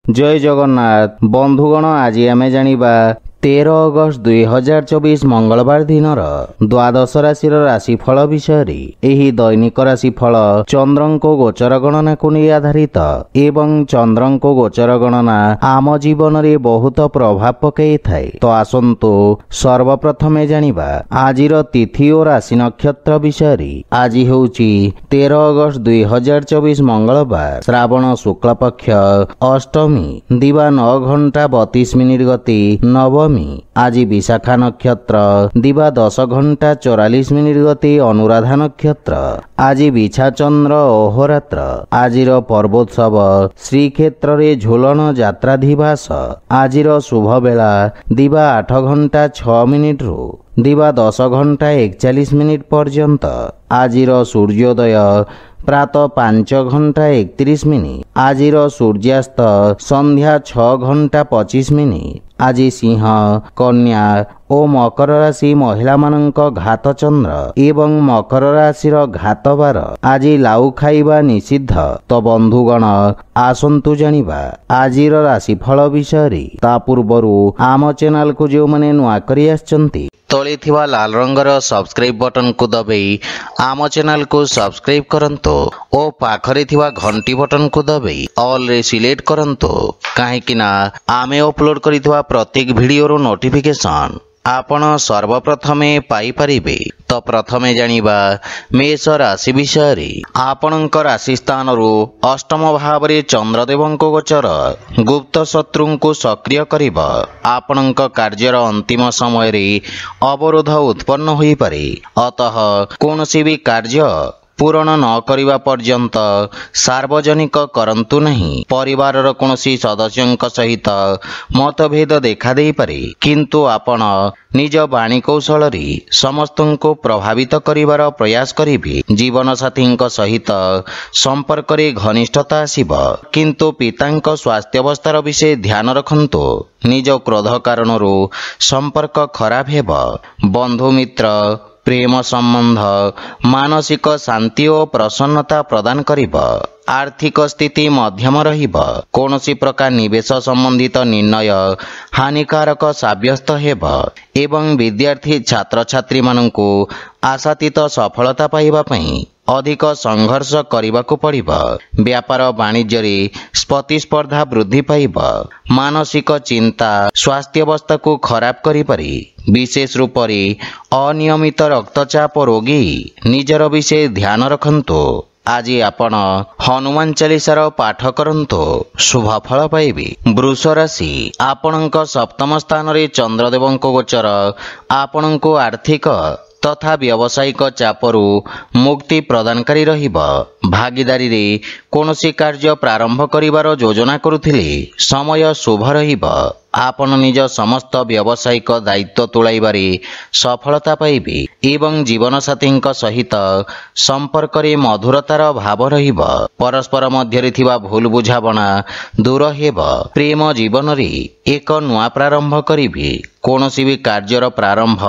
जय जगन्नाथ बंधुगण आज आमे जानिबा 13 अगस्त 2024 मंगलवार दिन द्वादश राशि राशिफल विषय एही दैनिक राशिफल चंद्रंको गोचर गणना को नहीं आधारित एवं चंद्रंको गोचर गणना आम जीवन रे बहुत प्रभाव पकई थाए। तो आसंतु सर्वप्रथमे जानिबा आजिर तिथि और राशि नक्षत्र विषय। आज होउची 13 अगस्त 2024 मंगलवार श्रावण शुक्ल पक्ष अष्टमी दिवा 9 घंटा 32 मिनिट गति नवमी। आज विशाखा नक्षत्र दिवा 10 घंटा 44 मिनिट गति अनुराधा नक्षत्र। आज बिछा चंद्र अहोरात्र। आजिर पर्वोत्सव श्रीक्षेत्र रे झोलन जात्राधिवास। आजिर शुभ बेला दिवा 8 घंटा 6 मिनिट रु दिवा 10 घंटा 41 मिनिट पर्यंत। आजिर सूर्योदय प्रातः 5 घंटा 31 मिनिट। आजिर सूर्यास्त संध्या 6 घंटा 25 मिनिट। आज सिंह कन्या और मकर राशि महिला मानक घात चंद्र एवं मकर राशि घात बार। आज लाउ खाइबा निषिद्ध। तो बंधुगण आसंतु जानिबा आजिर राशिफल विषय। ता पूर्वरु आम चैनल को जो माने नुआ करी आछंती तळे थिबा लाल रंगर सब्सक्राइब बटन को दबाई आम चैनल को सब्सक्राइब करंतो और पाखरे थिबा घंटी बटन को दबाई ऑल रे सिलेक्ट करंतो काहेकि ना आमे अपलोड करिथबा प्रत्येक वीडियो रो नोटिफिकेशन आपण सर्वप्रथमे पाई परिबे। तो प्रथमे जानिबा मेष राशि विषय। आपणक राशि स्थान रु अष्टम भाव रे चंद्रदेवंको गोचर गुप्त शत्रु को सक्रिय करिबा। आपणक कार्यर अंतिम समय रे अवरोध उत्पन्न होई पारे। अतः कोनोसी भी कार्य पूरण न करिबा पर्यंत सार्वजनिक करंतु नहीं। परिवार कोनोसी सदस्यंक सहित मतभेद देखा देई पारे किंतु आपण निज वाणी कौशल रे समस्त को प्रभावित करिवार प्रयास करिबे। जीवन साथी सहित संपर्क रे घनिष्ठता आसीब किंतु पितांक स्वास्थ्य अवस्थार विषय ध्यान रखंतु। निज क्रोध कारणरू संपर्क खराब हेब। बंधु मित्र प्रेम संबंध मानसिक शांति और प्रसन्नता प्रदान करिब। आर्थिक स्थिति मध्यम रहिब। कोनोसी प्रकार निवेश संबंधित निर्णय हानिकारक साब्यस्त हेब एवं विद्यार्थी छात्र छात्री माननकु आशातीत सफलता पाइबा पई अधिक संघर्ष करिबाकु पड़िब। व्यापार वाणिज्य रे प्रतिस्पर्धा वृद्धि पाइब। मानसिक चिंता स्वास्थ्य अवस्था को खराब करि पारे। विशेष रूप से अनियमित रक्तचाप रोगी निजर विषय ध्यान रखंतु। आज आपण हनुमान चालीसार पाठ करंतु शुभ फल पाइबे। वृष राशि आपणक सप्तम स्थान रे चंद्रदेवंको गोचर आपणको आर्थिक तथा व्यावसायिक चापरू मुक्ति प्रदानकारी रहिब। भागीदारी रे कोनोसी कार्य प्रारंभ करिवार योजना करुथिले समय शुभ रहिब। आपण निज समस्त व्यावसायिक दायित्व तुलाइबारे सफलता पाइबे एवं जीवन साथी सहित संपर्क रे मधुरतार भाव रहिब। परस्पर मध्य थिबा भूल बुझाबना दूर हेब। प्रेम जीवन रे एक नुआ प्रारंभ करिबे। कोनोसी भी कार्यर प्रारंभ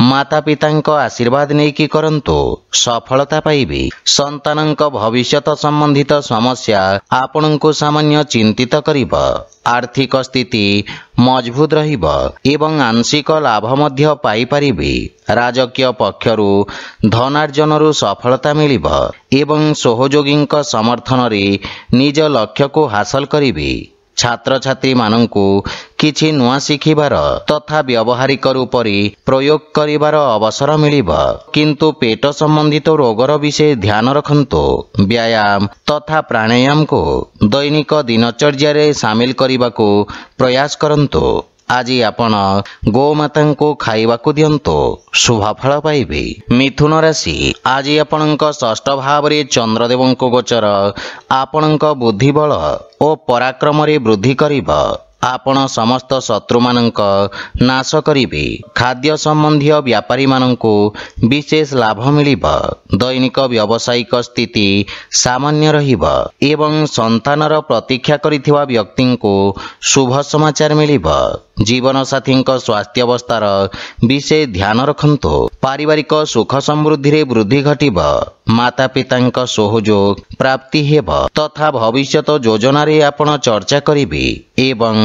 माता पितांक आशीर्वाद नेकी करंतु सफलता पाइबे। संतानंक भविष्यत संबंधित समस्या आपणको सामान्य चिंतित करिब। आर्थिक स्थिति मजबूत रहिब एवं आंशिक लाभ मध्य पाई परिबे। राजकीय पक्षरु धनार्जनरु सफलता मिलिब एवं सहयोगींक समर्थन रे निज लक्ष्य को हासिल करिबे। छात्र छात्री माननकु किछि नुआ शिखिबार तथा व्यावहारिक रूप रे प्रयोग करिबार अवसर मिलिब किंतु पेट संबंधित रोगर विषय ध्यान रखंतु। व्यायाम तथा प्राणायाम को दैनिक दिनचर्या रे शामिल करिबाकू प्रयास करंतु। आज आपण गोमाता को खाइबाकू दियंतु शुभ फल पाइबे। मिथुन राशि आज आपणक षष्ठ भाव रे चंद्रदेवंको गोचर आपणक बुद्धिबल और पराक्रम रे वृद्धि करिब। आपण समस्त शत्रु मानक नाश करिबे। खाद्य संबंधी व्यापारी मानक विशेष लाभ मिलिब। दैनिक व्यावसायिक स्थिति सामान्य रहिब एवं संतानर प्रतीक्षा करिथिबा व्यक्ति को शुभ समाचार मिलिब। ଜୀବନସାଥୀଙ୍କ ସ୍ୱାସ୍ଥ୍ୟାବସ୍ଥାର ବିଶେଷ ଧ୍ୟାନ ରଖନ୍ତୁ। ପାରିବାରିକ ସୁଖ ସମୃଦ୍ଧିରେ ବୃଦ୍ଧି ଘଟିବ। ମାତାପିତାଙ୍କ ସହଯୋଗ ପ୍ରାପ୍ତି ହେବ ତଥା ଭବିଷ୍ୟତ ଯୋଜନାରେ ଆପଣ ଚର୍ଚ୍ଚା କରିବେ ଏବଂ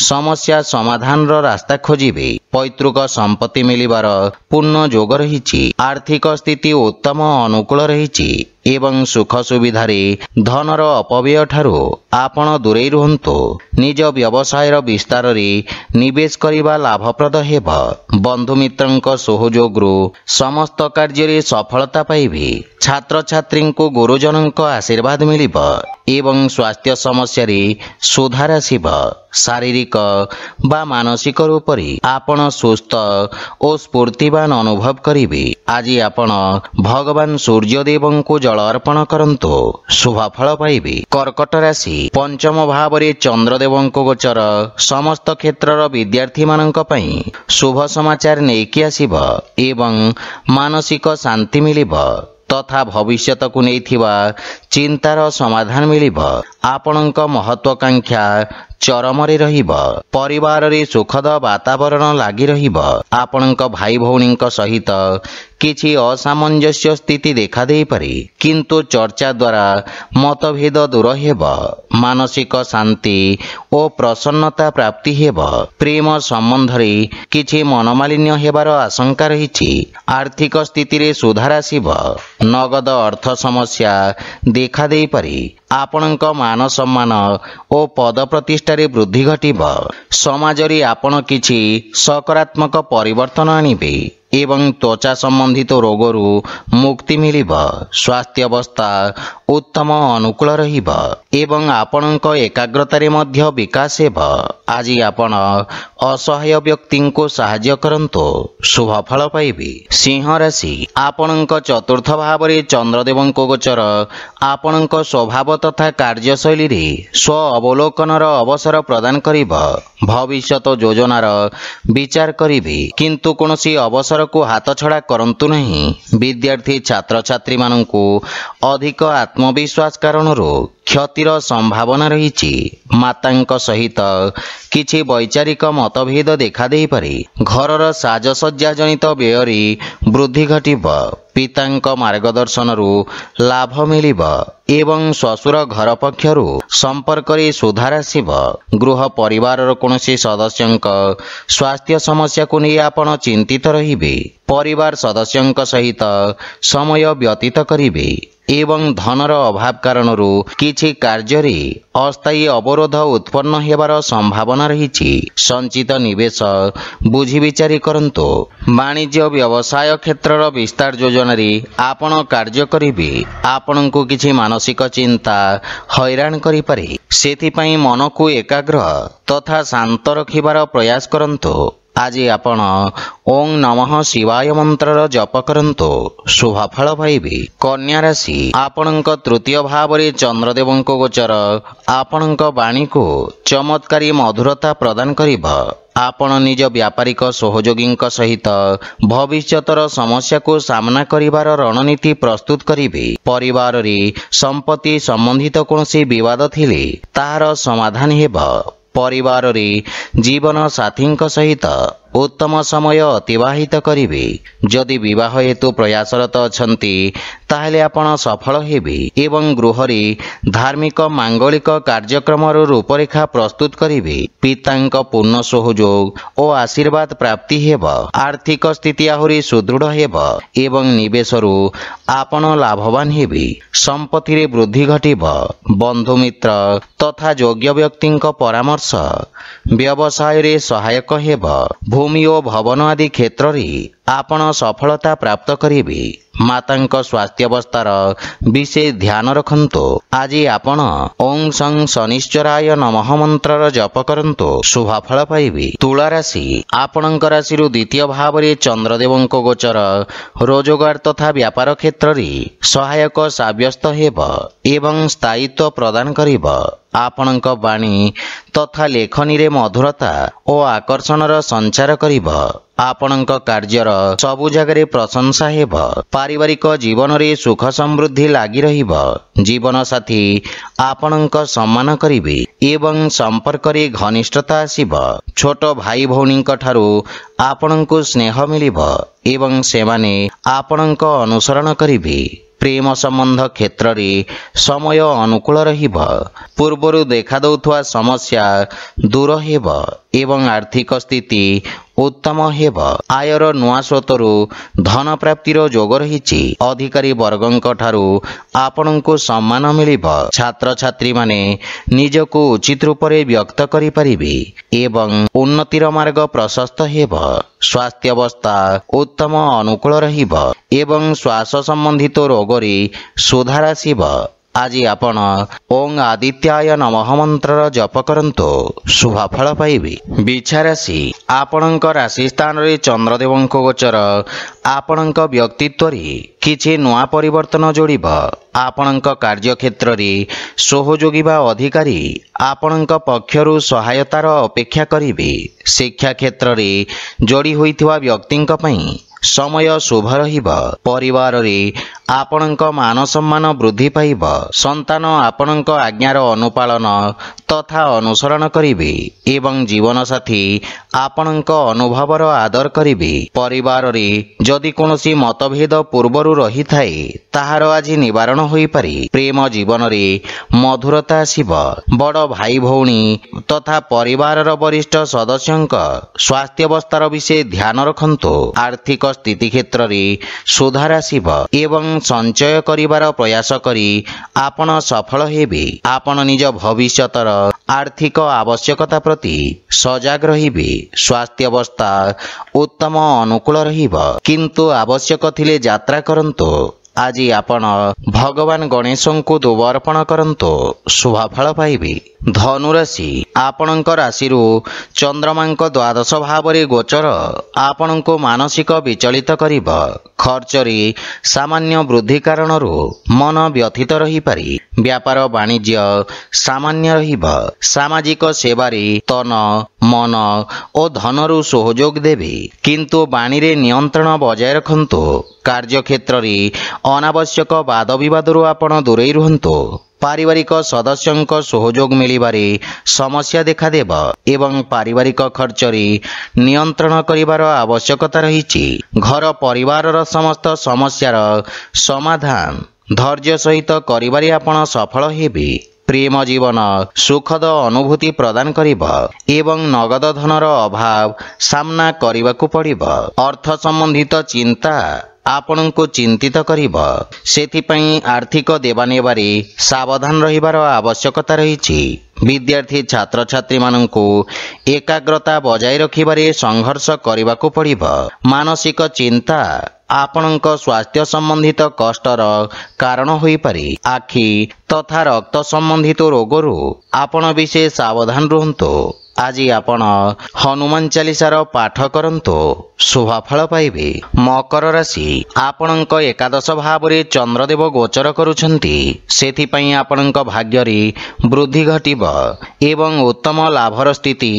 ସମସ୍ୟା ସମାଧାନର ରାସ୍ତା ଖୋଜିବେ। ପୈତୃକ ସମ୍ପତ୍ତି ମିଳିବାର ପୂର୍ଣ୍ଣ ଯୋଗ ରହିଛି। ଆର୍ଥିକ ସ୍ଥିତି ଉତ୍ତମ ଅନୁକୂଳ ରହିଛି ଏବଂ ସୁଖ ସୁବିଧାରେ ଧନର ଅପବ୍ୟୟ ଠାରୁ ଆପଣ ଦୂରେଇ ରୁହନ୍ତୁ। ନିଜ ବ୍ୟବସାୟର ବିସ୍ତାରରେ ନିବେଶ କରିବା ଲାଭପ୍ରଦ ହେବ। ବନ୍ଧୁମିତ୍ରଙ୍କ ସହଯୋଗରୁ ସମସ୍ତ କାର୍ଯ୍ୟରେ ସଫଳତା ପାଇବେ। ଛାତ୍ରଛାତ୍ରୀଙ୍କୁ ଗୁରୁଜନଙ୍କ ଆଶୀର୍ବାଦ ମିଳିବ ଏବଂ ସ୍ୱାସ୍ଥ୍ୟ ସମସ୍ୟାରେ ସୁଧାର ଆସିବ। ଶାରୀରିକ ବା ମାନସିକ ରୂପରେ ଆପଣ ସୁସ୍ଥ ଓ ସ୍ଫୂର୍ତ୍ତିବାନ ଅନୁଭବ କରିବେ। ଆଜି ଆପଣ ଭଗବାନ ସୂର୍ଯ୍ୟଦେବଙ୍କୁ ଜଳ ଅର୍ପଣ କରନ୍ତୁ, ଶୁଭଫଳ ପାଇବେ। କର୍କଟ ରାଶି, ପଞ୍ଚମ ଭାବରେ ଚନ୍ଦ୍ରଦେବଙ୍କ ଗୋଚର ସମସ୍ତ କ୍ଷେତ୍ରର ବିଦ୍ୟାର୍ଥୀମାନଙ୍କ ପାଇଁ ଶୁଭ ସମାଚାର ନେଇକି ଆସିବ ଏବଂ ମାନସିକ ଶାନ୍ତି ମିଳିବ ତଥା ଭବିଷ୍ୟତକୁ ନେଇଥିବା ଚିନ୍ତାର ସମାଧାନ ମିଳିବ। ଆପଣଙ୍କ ମହତ୍ୱାକାଂକ୍ଷା ଚରମରେ ରହିବ। ପରିବାରରେ ସୁଖଦ ବାତାବରଣ ଲାଗି ରହିବ। ଆପଣଙ୍କ ଭାଇ ଭଉଣୀଙ୍କ ସହିତ କିଛି ଅସାମଞ୍ଜସ୍ୟ ସ୍ଥିତି ଦେଖାଦେଇପାରେ, କିନ୍ତୁ ଚର୍ଚ୍ଚା ଦ୍ୱାରା ମତଭେଦ ଦୂର ହେବ। ମାନସିକ ଶାନ୍ତି ଓ ପ୍ରସନ୍ନତା ପ୍ରାପ୍ତି ହେବ। ପ୍ରେମ ସମ୍ବନ୍ଧରେ କିଛି ମନମାଳିନ୍ୟ ହେବାର ଆଶଙ୍କା ରହିଛି। ଆର୍ଥିକ ସ୍ଥିତିରେ ସୁଧାର ଆସିବ। ନଗଦ ଅର୍ଥ ସମସ୍ୟା ଦେଖାଦେଇପାରେ। ଆପଣଙ୍କ ମାନ ସମ୍ମାନ ଓ ପଦ ପ୍ରତିଷ୍ଠାରେ ବୃଦ୍ଧି ଘଟିବ। ସମାଜରେ ଆପଣ କିଛି ସକାରାତ୍ମକ ପରିବର୍ତ୍ତନ ଆଣିବେ ଏବଂ ତ୍ୱଚା ସମ୍ବନ୍ଧିତ ରୋଗରୁ ମୁକ୍ତି ମିଳିବ। ସ୍ୱାସ୍ଥ୍ୟାବସ୍ଥା ଉତ୍ତମ ଅନୁକୂଳ ରହିବ ଏବଂ ଆପଣଙ୍କ ଏକାଗ୍ରତାରେ ମଧ୍ୟ ବିକାଶ ହେବ। ଆଜି ଆପଣ ଅସହାୟ ବ୍ୟକ୍ତିଙ୍କୁ ସାହାଯ୍ୟ କରନ୍ତୁ, ଶୁଭଫଳ ପାଇବେ। ସିଂହ ରାଶି, ଆପଣଙ୍କ ଚତୁର୍ଥ ଭାବରେ ଚନ୍ଦ୍ରଦେବଙ୍କ ଗୋଚର ଆପଣଙ୍କ ସ୍ୱଭାବ ତଥା କାର୍ଯ୍ୟଶୈଳୀରେ ସ୍ୱ ଅବଲୋକନର ଅବସର ପ୍ରଦାନ କରିବ। ଭବିଷ୍ୟତ ଯୋଜନାର ବିଚାର କରିବେ, କିନ୍ତୁ କୌଣସି ଅବସରକୁ ହାତଛଡ଼ା କରନ୍ତୁ ନାହିଁ। ବିଦ୍ୟାର୍ଥୀ ଛାତ୍ରଛାତ୍ରୀମାନଙ୍କୁ ଅଧିକ ଆତ୍ମବିଶ୍ୱାସ କାରଣରୁ କ୍ଷତିର ସମ୍ଭାବନା ରହିଛି। ମାତାଙ୍କ ସହିତ କିଛି ବୈଚାରିକ ମତଭେଦ ଦେଖାଦେଇପାରେ। ଘରର ସାଜସଜ୍ଜା ଜନିତ ବ୍ୟୟରେ ବୃଦ୍ଧି ଘଟିବ। ପିତାଙ୍କ ମାର୍ଗଦର୍ଶନରୁ ଲାଭ ମିଳିବ ଏବଂ ଶ୍ୱଶୁର ଘର ପକ୍ଷରୁ ସମ୍ପର୍କରେ ସୁଧାର ଆସିବ। ଗୃହ ପରିବାରର କୌଣସି ସଦସ୍ୟଙ୍କ ସ୍ୱାସ୍ଥ୍ୟ ସମସ୍ୟାକୁ ନେଇ ଆପଣ ଚିନ୍ତିତ ରହିବେ। ପରିବାର ସଦସ୍ୟଙ୍କ ସହିତ ସମୟ ବ୍ୟତୀତ କରିବେ ଏବଂ ଧନର ଅଭାବ କାରଣରୁ କିଛି କାର୍ଯ୍ୟରେ ଅସ୍ଥାୟୀ ଅବରୋଧ ଉତ୍ପନ୍ନ ହେବାର ସମ୍ଭାବନା ରହିଛି। ସଞ୍ଚିତ ନିବେଶ ବୁଝି ବିଚାରି କରନ୍ତୁ। ବାଣିଜ୍ୟ ବ୍ୟବସାୟ କ୍ଷେତ୍ରର ବିସ୍ତାର ଯୋଜନାରେ ଆପଣ କାର୍ଯ୍ୟ କରିବେ। ଆପଣଙ୍କୁ କିଛି ମାନସିକ ଚିନ୍ତା ହଇରାଣ କରିପାରେ। ସେଥିପାଇଁ ମନକୁ ଏକାଗ୍ର ତଥା ଶାନ୍ତ ରଖିବାର ପ୍ରୟାସ କରନ୍ତୁ। ଆଜି ଆପଣ ଓଂ ନମଃ ଶିବାୟ ମନ୍ତ୍ରର ଜପ କରନ୍ତୁ, ଶୁଭଫଳ ପାଇବେ। କନ୍ୟା ରାଶି, ଆପଣଙ୍କ ତୃତୀୟ ଭାବରେ ଚନ୍ଦ୍ରଦେବଙ୍କ ଗୋଚର ଆପଣଙ୍କ ବାଣୀକୁ ଚମତ୍କାରୀ ମଧୁରତା ପ୍ରଦାନ କରିବ। ଆପଣ ନିଜ ବ୍ୟାପାରିକ ସହଯୋଗୀଙ୍କ ସହିତ ଭବିଷ୍ୟତର ସମସ୍ୟାକୁ ସାମ୍ନା କରିବାର ରଣନୀତି ପ୍ରସ୍ତୁତ କରିବେ। ପରିବାରରେ ସମ୍ପତ୍ତି ସମ୍ବନ୍ଧିତ କୌଣସି ବିବାଦ ଥିଲେ ତାହାର ସମାଧାନ ହେବ। ପରିବାରରେ ଜୀବନ ସାଥୀଙ୍କ ସହିତ ଉତ୍ତମ ସମୟ ଅତିବାହିତ କରିବେ। ଯଦି ବିବାହ ହେତୁ ପ୍ରୟାସରତ ଅଛନ୍ତି ତାହେଲେ ଆପଣ ସଫଳ ହେବେ ଏବଂ ଗୃହରେ ଧାର୍ମିକ ମାଙ୍ଗଳିକ କାର୍ଯ୍ୟକ୍ରମର ରୂପରେଖା ପ୍ରସ୍ତୁତ କରିବେ। ପିତାଙ୍କ ପୂର୍ଣ୍ଣ ସହଯୋଗ ଓ ଆଶୀର୍ବାଦ ପ୍ରାପ୍ତି ହେବ। ଆର୍ଥିକ ସ୍ଥିତି ଆହୁରି ସୁଦୃଢ଼ ହେବ ଏବଂ ନିବେଶରୁ ଆପଣ ଲାଭବାନ ହେବେ। ସମ୍ପତ୍ତିରେ ବୃଦ୍ଧି ଘଟିବ। ବନ୍ଧୁମିତ୍ର ତଥା ଯୋଗ୍ୟ ବ୍ୟକ୍ତିଙ୍କ ପରାମର୍ଶ ବ୍ୟବସାୟରେ ସହାୟକ ହେବ। ଭୂମି ଓ ଭବନ ଆଦି କ୍ଷେତ୍ରରେ ଆପଣ ସଫଳତା ପ୍ରାପ୍ତ କରିବେ। ମାତାଙ୍କ ସ୍ୱାସ୍ଥ୍ୟାବସ୍ଥାର ବିଶେଷ ଧ୍ୟାନ ରଖନ୍ତୁ। ଆଜି ଆପଣ ଓଂ ସଂ ଶନିଶ୍ଚରାୟ ନମଃ ମନ୍ତ୍ରର ଜପ କରନ୍ତୁ, ଶୁଭଫଳ ପାଇବେ। ତୁଳା ରାଶି, ଆପଣଙ୍କ ରାଶିରୁ ଦ୍ୱିତୀୟ ଭାବରେ ଚନ୍ଦ୍ରଦେବଙ୍କ ଗୋଚର ରୋଜଗାର ତଥା ବ୍ୟାପାର କ୍ଷେତ୍ରରେ ସହାୟକ ସାବ୍ୟସ୍ତ ହେବ ଏବଂ ସ୍ଥାୟିତ୍ୱ ପ୍ରଦାନ କରିବ। ଆପଣଙ୍କ ବାଣୀ ତଥା ଲେଖନୀରେ ମଧୁରତା ଓ ଆକର୍ଷଣର ସଞ୍ଚାର କରିବ। ଆପଣଙ୍କ କାର୍ଯ୍ୟର ସବୁ ଜାଗାରେ ପ୍ରଶଂସା ହେବ। ପାରିବାରିକ ଜୀବନରେ ସୁଖ ସମୃଦ୍ଧି ଲାଗି ରହିବ। ଜୀବନସାଥୀ ଆପଣଙ୍କ ସମ୍ମାନ କରିବେ ଏବଂ ସମ୍ପର୍କରେ ଘନିଷ୍ଠତା ଆସିବ। ଛୋଟ ଭାଇ ଭଉଣୀଙ୍କ ଠାରୁ ଆପଣଙ୍କୁ ସ୍ନେହ ମିଳିବ ଏବଂ ସେମାନେ ଆପଣଙ୍କ ଅନୁସରଣ କରିବେ। ପ୍ରେମ ସମ୍ବନ୍ଧ କ୍ଷେତ୍ରରେ ସମୟ ଅନୁକୂଳ ରହିବ। ପୂର୍ବରୁ ଦେଖାଦେଉଥିବା ସମସ୍ୟା ଦୂର ହେବ ଏବଂ ଆର୍ଥିକ ସ୍ଥିତି ଉତ୍ତମ ହେବ। ଆୟର ନୂଆ ସ୍ରୋତରୁ ଧନ ପ୍ରାପ୍ତିର ଯୋଗ ରହିଛି। ଅଧିକାରୀ ବର୍ଗଙ୍କ ଠାରୁ ଆପଣଙ୍କୁ ସମ୍ମାନ ମିଳିବ। ଛାତ୍ରଛାତ୍ରୀମାନେ ନିଜକୁ ଉଚିତ ରୂପରେ ବ୍ୟକ୍ତ କରିପାରିବେ ଏବଂ ଉନ୍ନତିର ମାର୍ଗ ପ୍ରଶସ୍ତ ହେବ। ସ୍ୱାସ୍ଥ୍ୟାବସ୍ଥା ଉତ୍ତମ ଅନୁକୂଳ ରହିବ ଏବଂ ଶ୍ୱାସ ସମ୍ବନ୍ଧିତ ରୋଗରେ ସୁଧାର ଆସିବ। ଆଜି ଆପଣ ଓଂ ଆଦିତ୍ୟାୟ ନମଃ ମନ୍ତ୍ରର ଜପ କରନ୍ତୁ, ଶୁଭଫଳ ପାଇବେ। ବିଛା ରାଶି ଆପଣଙ୍କ ରାଶି ସ୍ଥାନରେ ଚନ୍ଦ୍ରଦେବଙ୍କ ଗୋଚର ଆପଣଙ୍କ ବ୍ୟକ୍ତିତ୍ୱରେ କିଛି ନୂଆ ପରିବର୍ତ୍ତନ ଯୋଡ଼ିବ। ଆପଣଙ୍କ କାର୍ଯ୍ୟକ୍ଷେତ୍ରରେ ସହଯୋଗୀ ବା ଅଧିକାରୀ ଆପଣଙ୍କ ପକ୍ଷରୁ ସହାୟତାର ଅପେକ୍ଷା କରିବେ। ଶିକ୍ଷା କ୍ଷେତ୍ରରେ ଯୋଡ଼ି ହୋଇଥିବା ବ୍ୟକ୍ତିଙ୍କ ପାଇଁ ସମୟ ଶୁଭ ରହିବ। ପରିବାରରେ ଆପଣଙ୍କ ମାନ ସମ୍ମାନ ବୃଦ୍ଧି ପାଇବ। ସନ୍ତାନ ଆପଣଙ୍କ ଆଜ୍ଞାର ଅନୁପାଳନ ତଥା ଅନୁସରଣ କରିବେ ଏବଂ ଜୀବନସାଥୀ ଆପଣଙ୍କ ଅନୁଭବର ଆଦର କରିବେ। ପରିବାରରେ ଯଦି କୌଣସି ମତଭେଦ ପୂର୍ବରୁ ରହିଥାଏ ତାହାର ଆଜି ନିବାରଣ ହୋଇପାରେ। ପ୍ରେମ ଜୀବନରେ ମଧୁରତା ଆସିବ। ବଡ଼ ଭାଇ ଭଉଣୀ ତଥା ପରିବାରର ବରିଷ୍ଠ ସଦସ୍ୟଙ୍କ ସ୍ୱାସ୍ଥ୍ୟାବସ୍ଥାର ବିଷୟ ଧ୍ୟାନ ରଖନ୍ତୁ। ଆର୍ଥିକ ସ୍ଥିତି କ୍ଷେତ୍ରରେ ସୁଧାର ଆସିବ ଏବଂ ସଞ୍ଚୟ କରିବାର ପ୍ରୟାସ କରି ଆପଣ ସଫଳ ହେବେ। ଆପଣ ନିଜ ଭବିଷ୍ୟତର ଆର୍ଥିକ ଆବଶ୍ୟକତା ପ୍ରତି ସଜାଗ ରହିବେ। ସ୍ୱାସ୍ଥ୍ୟାବସ୍ଥା ଉତ୍ତମ ଅନୁକୂଳ ରହିବ, କିନ୍ତୁ ଆବଶ୍ୟକ ଥିଲେ ଯାତ୍ରା କରନ୍ତୁ। ଆଜି ଆପଣ ଭଗବାନ ଗଣେଶଙ୍କୁ ଦୁବ ଅର୍ପଣ କରନ୍ତୁ, ଶୁଭଫଳ ପାଇବେ। ଧନୁରାଶି ଆପଣଙ୍କ ରାଶିରୁ ଚନ୍ଦ୍ରମାଙ୍କ ଦ୍ୱାଦଶ ଭାବରେ ଗୋଚର ଆପଣଙ୍କୁ ମାନସିକ ବିଚଳିତ କରିବ। ଖର୍ଚ୍ଚରେ ସାମାନ୍ୟ ବୃଦ୍ଧି କାରଣରୁ ମନ ବ୍ୟଥିତ ରହିପାରେ। ବ୍ୟାପାର ବାଣିଜ୍ୟ ସାମାନ୍ୟ ରହିବ। ସାମାଜିକ ସେବାରେ ତନ ମନ ଓ ଧନରୁ ସହଯୋଗ ଦେବେ, କିନ୍ତୁ ବାଣୀରେ ନିୟନ୍ତ୍ରଣ ବଜାୟ ରଖନ୍ତୁ। କାର୍ଯ୍ୟକ୍ଷେତ୍ରରେ ଅନାବଶ୍ୟକ ବାଦବିବାଦରୁ ଆପଣ ଦୂରେଇ ରୁହନ୍ତୁ। ପାରିବାରିକ ସଦସ୍ୟଙ୍କ ସହଯୋଗ ମିଳିବାରେ ସମସ୍ୟା ଦେଖାଦେବ ଏବଂ ପାରିବାରିକ ଖର୍ଚ୍ଚରେ ନିୟନ୍ତ୍ରଣ କରିବାର ଆବଶ୍ୟକତା ରହିଛି। ଘର ପରିବାରର ସମସ୍ତ ସମସ୍ୟାର ସମାଧାନ ଧୈର୍ଯ୍ୟ ସହିତ କରିବାରେ ଆପଣ ସଫଳ ହେବେ। ପ୍ରେମ ଜୀବନ ସୁଖଦ ଅନୁଭୂତି ପ୍ରଦାନ କରିବ ଏବଂ ନଗଦ ଧନର ଅଭାବ ସାମ୍ନା କରିବାକୁ ପଡ଼ିବ। ଅର୍ଥ ସମ୍ବନ୍ଧିତ ଚିନ୍ତା ଆପଣଙ୍କୁ ଚିନ୍ତିତ କରିବ। ସେଥିପାଇଁ ଆର୍ଥିକ ଦେବାନେବାରେ ସାବଧାନ ରହିବାର ଆବଶ୍ୟକତା ରହିଛି। ବିଦ୍ୟାର୍ଥୀ ଛାତ୍ରଛାତ୍ରୀମାନଙ୍କୁ ଏକାଗ୍ରତା ବଜାୟ ରଖିବାରେ ସଂଘର୍ଷ କରିବାକୁ ପଡ଼ିବ। ମାନସିକ ଚିନ୍ତା ଆପଣଙ୍କ ସ୍ୱାସ୍ଥ୍ୟ ସମ୍ବନ୍ଧିତ କଷ୍ଟର କାରଣ ହୋଇପାରେ। ଆଖି ତଥା ରକ୍ତ ସମ୍ବନ୍ଧିତ ରୋଗରୁ ଆପଣ ବିଶେଷ ସାବଧାନ ରୁହନ୍ତୁ। ଆଜି ଆପଣ ହନୁମାନ ଚାଳିଶାର ପାଠ କରନ୍ତୁ, ଶୁଭଫଳ ପାଇବେ। ମକର ରାଶି ଆପଣଙ୍କ ଏକାଦଶ ଭାବରେ ଚନ୍ଦ୍ରଦେବ ଗୋଚର କରୁଛନ୍ତି। ସେଥିପାଇଁ ଆପଣଙ୍କ ଭାଗ୍ୟରେ ବୃଦ୍ଧି ଘଟିବ ଏବଂ ଉତ୍ତମ ଲାଭର ସ୍ଥିତି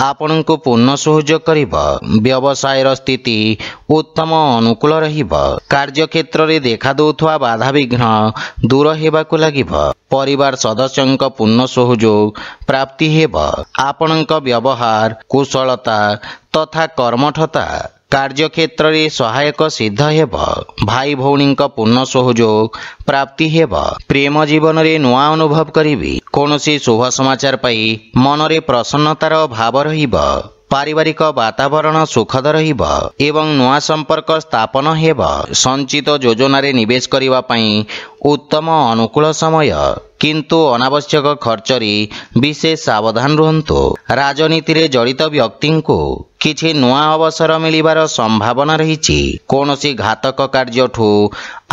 ଆପଣଙ୍କୁ ପୂର୍ଣ୍ଣ ସହଯୋଗ କରିବ। ବ୍ୟବସାୟର ସ୍ଥିତି ଉତ୍ତମ ଅନୁକୂଳ ରହିବ। କାର୍ଯ୍ୟକ୍ଷେତ୍ରରେ ଦେଖାଦେଉଥିବା ବାଧାବିଘ୍ନ ଦୂର ହେବାକୁ ଲାଗିବ। ପରିବାର ସଦସ୍ୟଙ୍କ ପୂର୍ଣ୍ଣ ସହଯୋଗ ପ୍ରାପ୍ତି ହେବ। ଆପଣଙ୍କ ବ୍ୟବହାର କୁଶଳତା ତଥା କର୍ମଠତା କାର୍ଯ୍ୟକ୍ଷେତ୍ରରେ ସହାୟକ ସିଦ୍ଧ ହେବ। ଭାଇ ଭଉଣୀଙ୍କ ପୂର୍ଣ୍ଣ ସହଯୋଗ ପ୍ରାପ୍ତି ହେବ। ପ୍ରେମ ଜୀବନରେ ନୂଆ ଅନୁଭବ କରିବେ। କୌଣସି ଶୁଭ ସମାଚାର ପାଇ ମନରେ ପ୍ରସନ୍ନତାର ଭାବ ରହିବ। ପାରିବାରିକ ବାତାବରଣ ସୁଖଦ ରହିବ ଏବଂ ନୂଆ ସମ୍ପର୍କ ସ୍ଥାପନ ହେବ। ସଞ୍ଚିତ ଯୋଜନାରେ ନିବେଶ କରିବା ପାଇଁ ଉତ୍ତମ ଅନୁକୂଳ ସମୟ, କିନ୍ତୁ ଅନାବଶ୍ୟକ ଖର୍ଚ୍ଚରେ ବିଶେଷ ସାବଧାନ ରୁହନ୍ତୁ। ରାଜନୀତିରେ ଜଡ଼ିତ ବ୍ୟକ୍ତିଙ୍କୁ କିଛି ନୂଆ ଅବସର ମିଳିବାର ସମ୍ଭାବନା ରହିଛି। କୌଣସି ଘାତକ କାର୍ଯ୍ୟଠୁ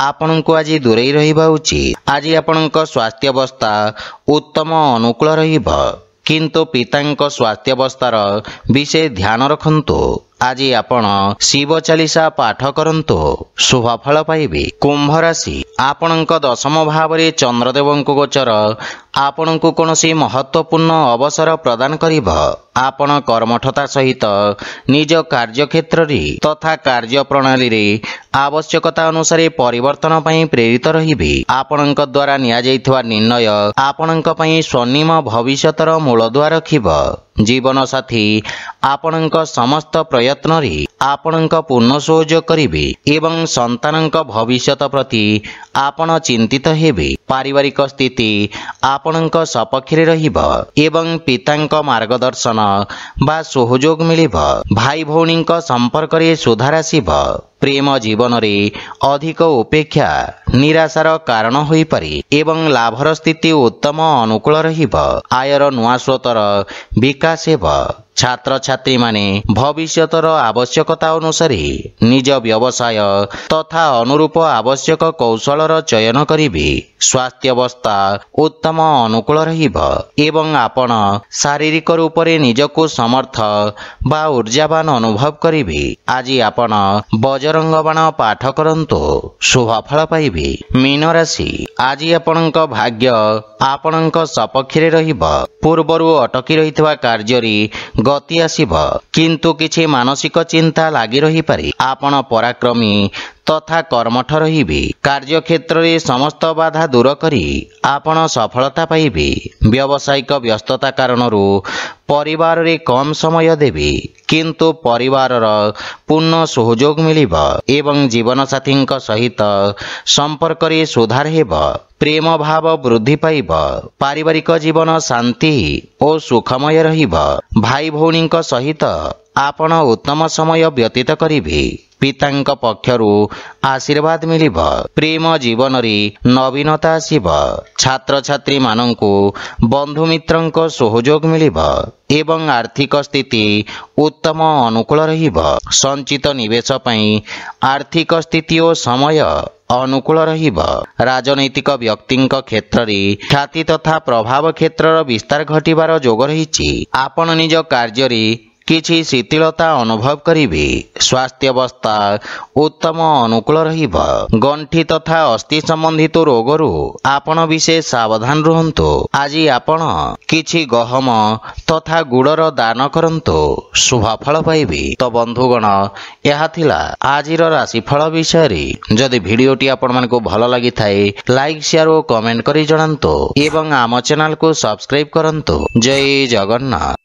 ଆପଣଙ୍କୁ ଆଜି ଦୂରେଇ ରହିବା ଉଚିତ। ଆଜି ଆପଣଙ୍କ ସ୍ୱାସ୍ଥ୍ୟାବସ୍ଥା ଉତ୍ତମ ଅନୁକୂଳ ରହିବ, କିନ୍ତୁ ପିତାଙ୍କ ସ୍ୱାସ୍ଥ୍ୟାବସ୍ଥାର ବିଶେଷ ଧ୍ୟାନ ରଖନ୍ତୁ। ଆଜି ଆପଣ ଶିବ ଚାଳିଶା ପାଠ କରନ୍ତୁ, ଶୁଭଫଳ ପାଇବେ। କୁମ୍ଭ ରାଶି ଆପଣଙ୍କ ଦଶମ ଭାବରେ ଚନ୍ଦ୍ରଦେବଙ୍କ ଗୋଚର ଆପଣଙ୍କୁ କୌଣସି ମହତ୍ୱପୂର୍ଣ୍ଣ ଅବସର ପ୍ରଦାନ କରିବ। ଆପଣ କର୍ମଠତା ସହିତ ନିଜ କାର୍ଯ୍ୟକ୍ଷେତ୍ରରେ ତଥା କାର୍ଯ୍ୟ ପ୍ରଣାଳୀରେ ଆବଶ୍ୟକତା ଅନୁସାରେ ପରିବର୍ତ୍ତନ ପାଇଁ ପ୍ରେରିତ ରହିବେ। ଆପଣଙ୍କ ଦ୍ୱାରା ନିଆଯାଇଥିବା ନିର୍ଣ୍ଣୟ ଆପଣଙ୍କ ପାଇଁ ସ୍ୱର୍ଣ୍ଣିମ ଭବିଷ୍ୟତର ମୂଳଦୁଆ ରଖିବ। ଜୀବନସାଥୀ ଆପଣଙ୍କ ସମସ୍ତ ପ୍ରୟତ୍ନରେ ଆପଣଙ୍କ ପୂର୍ଣ୍ଣ ସହଯୋଗ କରିବେ ଏବଂ ସନ୍ତାନଙ୍କ ଭବିଷ୍ୟତ ପ୍ରତି ଆପଣ ଚିନ୍ତିତ ହେବେ। ପାରିବାରିକ ସ୍ଥିତି ଆପଣଙ୍କ ସପକ୍ଷରେ ରହିବ ଏବଂ ପିତାଙ୍କ ମାର୍ଗଦର୍ଶନ ବା ସହଯୋଗ ମିଳିବ। ଭାଇ ଭଉଣୀଙ୍କ ସମ୍ପର୍କରେ ସୁଧାର ଆସିବ। ପ୍ରେମ ଜୀବନରେ ଅଧିକ ଉପେକ୍ଷା ନିରାଶାର କାରଣ ହୋଇପାରେ ଏବଂ ଲାଭର ସ୍ଥିତି ଉତ୍ତମ ଅନୁକୂଳ ରହିବ। ଆୟର ନୂଆ ସ୍ରୋତର ବିକାଶ ହେବ। ଛାତ୍ରଛାତ୍ରୀମାନେ ଭବିଷ୍ୟତର ଆବଶ୍ୟକତା ଅନୁସାରେ ନିଜ ବ୍ୟବସାୟ ତଥା ଅନୁରୂପ ଆବଶ୍ୟକ କୌଶଳର ଚୟନ କରିବେ। ସ୍ୱାସ୍ଥ୍ୟାବସ୍ଥା ଉତ୍ତମ ଅନୁକୂଳ ରହିବ ଏବଂ ଆପଣ ଶାରୀରିକ ରୂପରେ ନିଜକୁ ସମର୍ଥ ବା ଉର୍ଜାବାନ ଅନୁଭବ କରିବେ। ଆଜି ଆପଣ ବଜରଙ୍ଗ ବାଣ ପାଠ କରନ୍ତୁ, ଶୁଭଫଳ ପାଇବେ। ମୀନ ରାଶି, ଆଜି ଆପଣଙ୍କ ଭାଗ୍ୟ ଆପଣଙ୍କ ସପକ୍ଷରେ ରହିବ। ପୂର୍ବରୁ ଅଟକି ରହିଥିବା କାର୍ଯ୍ୟରେ ଗତି ଆସିବ, କିନ୍ତୁ କିଛି ମାନସିକ ଚିନ୍ତା ଲାଗି ରହିପାରେ। ଆପଣ ପରାକ୍ରମୀ ତଥା କର୍ମଠ ରହିବେ। କାର୍ଯ୍ୟକ୍ଷେତ୍ରରେ ସମସ୍ତ ବାଧା ଦୂର କରି ଆପଣ ସଫଳତା ପାଇବେ। ବ୍ୟବସାୟିକ ବ୍ୟସ୍ତତା କାରଣରୁ ପରିବାରରେ କମ୍ ସମୟ ଦେବେ, କିନ୍ତୁ ପରିବାରର ପୂର୍ଣ୍ଣ ସହଯୋଗ ମିଳିବ ଏବଂ ଜୀବନସାଥୀଙ୍କ ସହିତ ସମ୍ପର୍କରେ ସୁଧାର ହେବ। ପ୍ରେମ ଭାବ ବୃଦ୍ଧି ପାଇବ। ପାରିବାରିକ ଜୀବନ ଶାନ୍ତି ଓ ସୁଖମୟ ରହିବ। ଭାଇ ଭଉଣୀଙ୍କ ସହିତ ଆପଣ ଉତ୍ତମ ସମୟ ବ୍ୟତୀତ କରିବେ। ପିତାଙ୍କ ପକ୍ଷରୁ ଆଶୀର୍ବାଦ ମିଳିବ। ପ୍ରେମ ଜୀବନରେ ନବୀନତା ଆସିବ। ଛାତ୍ରଛାତ୍ରୀମାନଙ୍କୁ ବନ୍ଧୁମିତ୍ରଙ୍କ ସହଯୋଗ ମିଳିବ ଏବଂ ଆର୍ଥିକ ସ୍ଥିତି ଉତ୍ତମ ଅନୁକୂଳ ରହିବ। ସଞ୍ଚିତ ନିବେଶ ପାଇଁ ଆର୍ଥିକ ସ୍ଥିତି ଓ ସମୟ ଅନୁକୂଳ ରହିବ। ରାଜନୈତିକ ବ୍ୟକ୍ତିଙ୍କ କ୍ଷେତ୍ରରେ ଖ୍ୟାତି ତଥା ପ୍ରଭାବ କ୍ଷେତ୍ରର ବିସ୍ତାର ଘଟିବାର ଯୋଗ ରହିଛି। ଆପଣ ନିଜ କାର୍ଯ୍ୟରେ କିଛି ଶିଥିଳତା ଅନୁଭବ କରିବେ। ସ୍ୱାସ୍ଥ୍ୟାବସ୍ଥା ଉତ୍ତମ ଅନୁକୂଳ ରହିବ। ଗଣ୍ଠି ତଥା ଅସ୍ଥି ସମ୍ବନ୍ଧିତ ରୋଗରୁ ଆପଣ ବିଶେଷ ସାବଧାନ ରୁହନ୍ତୁ। ଆଜି ଆପଣ କିଛି ଗହମ ତଥା ଗୁଡ଼ର ଦାନ କରନ୍ତୁ, ଶୁଭଫଳ ପାଇବେ। ତ ବନ୍ଧୁଗଣ, ଏହା ଥିଲା ଆଜିର ରାଶିଫଳ ବିଷୟରେ। ଯଦି ଭିଡ଼ିଓଟି ଆପଣମାନଙ୍କୁ ଭଲ ଲାଗିଥାଏ, ଲାଇକ୍, ସେୟାର ଓ କମେଣ୍ଟ କରି ଜଣାନ୍ତୁ ଏବଂ ଆମ ଚ୍ୟାନେଲକୁ ସବସ୍କ୍ରାଇବ କରନ୍ତୁ। ଜୟ ଜଗନ୍ନାଥ।